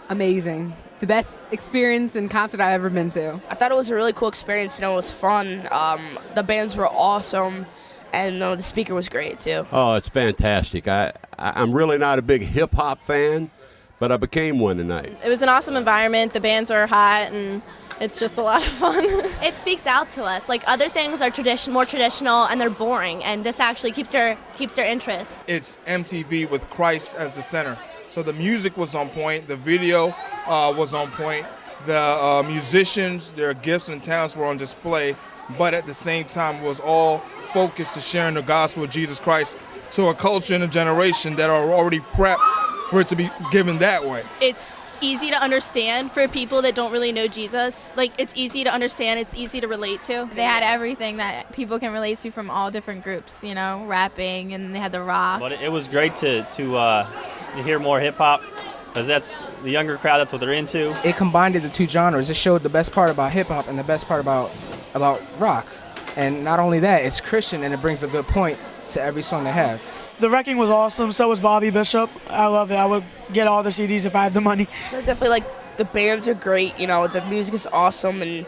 Amazing. The best experience and concert I've ever been to. I thought it was a really cool experience. It was fun. The bands were awesome, and the speaker was great too. Oh, it's fantastic. I'm really not a big hip-hop fan, but I became one tonight. It was an awesome environment. The bands are hot, and it's just a lot of fun. It speaks out to us. Like other things are more traditional and they're boring, and this actually keeps their interest. It's MTV with Christ as the center. So the music was on point, the video was on point, the musicians, their gifts and talents were on display, but at the same time was all focused to sharing the gospel of Jesus Christ to a culture and a generation that are already prepped for it to be given that way. It's easy to understand for people that don't really know Jesus. Like, it's easy to understand, it's easy to relate to. They had everything that people can relate to from all different groups, you know, rapping, and they had the rock. But it was great to hear more hip-hop, because that's the younger crowd, that's what they're into. It combined the two genres. It showed the best part about hip-hop and the best part about rock. And not only that, it's Christian, and it brings a good point to every song they have. The wrecking was awesome, so was Bobby Bishop. I love it. I would get all the CDs if I had the money. So definitely, like, the bands are great, you know, the music is awesome, and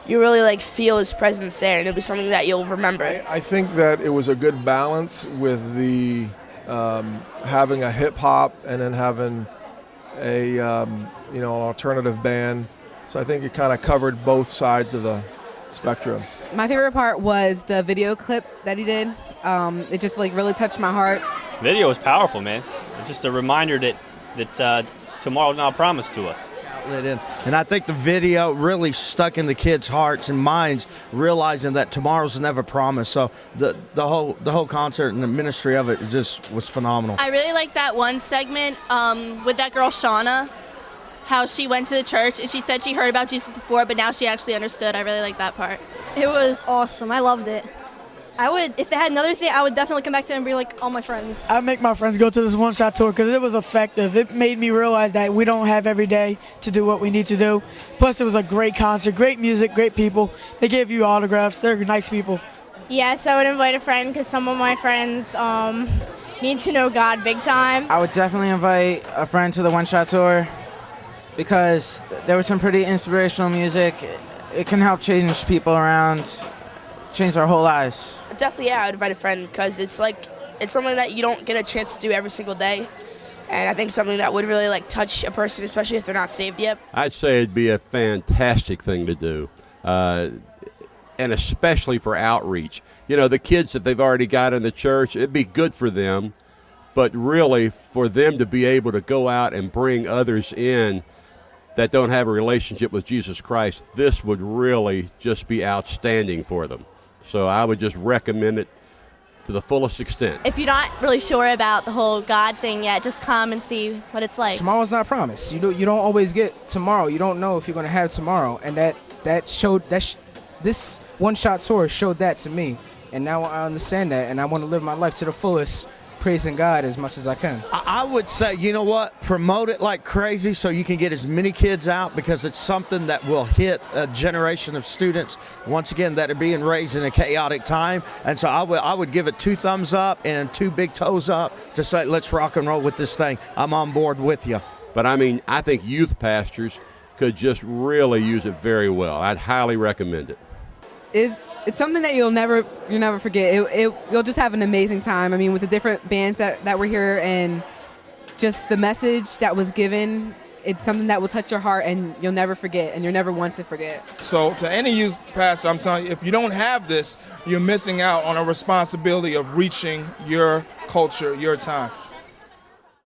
you really, like, feel his presence there, and it'll be something that you'll remember. I think that it was a good balance with the having a hip-hop and then having a, an alternative band. So I think it kind of covered both sides of the spectrum. My favorite part was the video clip that he did. It just like really touched my heart. Video was powerful, man. It's just a reminder that tomorrow's not promised to us. And I think the video really stuck in the kids' hearts and minds, realizing that tomorrow's never promised. So the whole concert and the ministry of it just was phenomenal. I really like that one segment with that girl Shauna, how she went to the church and she said she heard about Jesus before, but now she actually understood. I really like that part. It was awesome. I loved it. If they had another thing, I would definitely come back to it and bring like all my friends. I'd make my friends go to this one-shot tour because it was effective. It made me realize that we don't have every day to do what we need to do. Plus, it was a great concert, great music, great people. They gave you autographs. They're nice people. Yes, I would invite a friend because some of my friends need to know God big time. I would definitely invite a friend to the one-shot tour because there was some pretty inspirational music. It can help change people around, change our whole lives. Definitely, yeah, I would invite a friend because it's something that you don't get a chance to do every single day. And I think something that would really like touch a person, especially if they're not saved yet. I'd say it'd be a fantastic thing to do, and especially for outreach. You know, the kids that they've already got in the church, it'd be good for them, but really for them to be able to go out and bring others in that don't have a relationship with Jesus Christ, this would really just be outstanding for them. So I would just recommend it to the fullest extent. If you're not really sure about the whole God thing yet, just come and see what it's like. Tomorrow's not promised. You don't always get tomorrow. You don't know if you're going to have tomorrow, and this one-shot tour showed that to me, and now I understand that, and I want to live my life to the fullest, praising God as much as I can. I would say, you know what, promote it like crazy so you can get as many kids out, because it's something that will hit a generation of students, once again, that are being raised in a chaotic time. And so I would give it 2 thumbs up and 2 big toes up to say, let's rock and roll with this thing. I'm on board with you. But I mean, I think youth pastors could just really use it very well. I'd highly recommend it. It's something that you'll never forget. You'll just have an amazing time. I mean, with the different bands that were here and just the message that was given, it's something that will touch your heart and you'll never forget, and you'll never want to forget. So to any youth pastor, I'm telling you, if you don't have this, you're missing out on a responsibility of reaching your culture, your time.